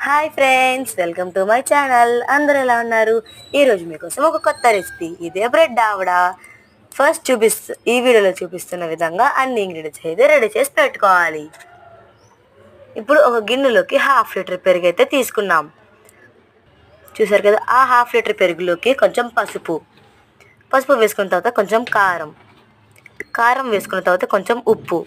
Hi friends, welcome to my channel. అందరూ ఎలా ఉన్నారు? ఈరోజు మీకోసం ఒక కొత్త రెసిపీ, ఇదే బ్రెడ్ ఆవడ. ఈ వీడియోలో చూపిస్తున్న విధంగా అన్ని ఇంగ్రీడియంట్స్ అయితే రెడీ చేసి పెట్టుకోవాలి. ఇప్పుడు ఒక గిన్నెలోకి 1/2 లీటర్ పెరుగు అయితే తీసుకున్నాం. చూసారు కదా, ఆ 1/2 లీటర్ పెరుగులోకి కొంచెం పసుపు వేసుకున్న తర్వాత కొంచెం కారం వేసుకున్న తర్వాత కొంచెం ఉప్పు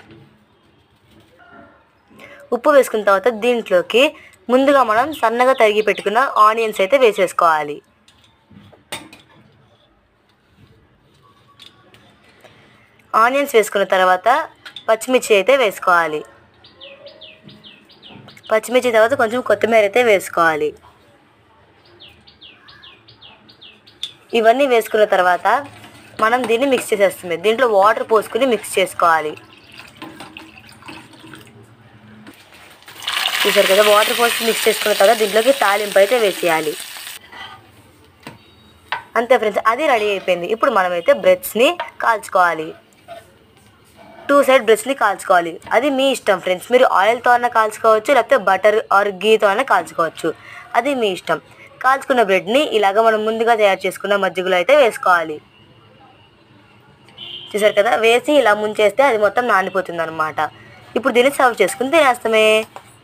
వేసుకున్న తర్వాత దీంట్లోకి ముందుగా మనం సన్నగా తరిగి పెట్టుకున్న ఆనియన్స్ అయితే వేసేసుకోవాలి. ఆనియన్స్ వేసుకున్న తర్వాత పచ్చిమిర్చి అయితే వేసుకోవాలి. పచ్చిమిర్చి తర్వాత కొంచెం కొత్తిమీర అయితే వేసుకోవాలి. ఇవన్నీ వేసుకున్న తర్వాత మనం దీన్ని మిక్స్ చేసేస్తుంది. దీంట్లో వాటర్ పోసుకుని మిక్స్ చేసుకోవాలి. చూసారు కదా, వాటర్ పోసి మిక్స్ చేసుకున్న తర్వాత దీంట్లోకి తాలింపు అయితే వేసేయాలి. అంతే ఫ్రెండ్స్, అది రెడీ అయిపోయింది. ఇప్పుడు మనమైతే బ్రెడ్స్ని కాల్చుకోవాలి. 2 సైడ్ బ్రెడ్స్ని కాల్చుకోవాలి. అది మీ ఇష్టం ఫ్రెండ్స్. మీరు ఆయిల్తో అయినా కాల్చుకోవచ్చు, లేకపోతే బటర్ ఆర్ గీతో అయినా కాల్చుకోవచ్చు. అది మీ ఇష్టం. కాల్చుకున్న బ్రెడ్ని ఇలాగ మనం ముందుగా తయారు చేసుకున్న మజ్జిగలో అయితే వేసుకోవాలి. చూసారు కదా, వేసి ఇలా ముంచేస్తే అది మొత్తం నానిపోతుంది అనమాట. ఇప్పుడు దీన్ని సర్వ్ చేసుకుని తినేస్తామే.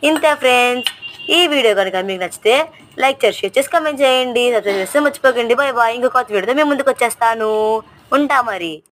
ఇంతే ఫ్రెండ్స్. ఈ వీడియో కనుక మీకు నచ్చితే లైక్ చేసి షేర్ చేసి కామెంట్ చేయండి. సబ్స్క్రైబ్ చేస్తే మర్చిపోకండి. Bye bye. ఇంకో కొత్త వీడియోతో మేము ముందుకు వచ్చేస్తాను. ఉంటా మరి.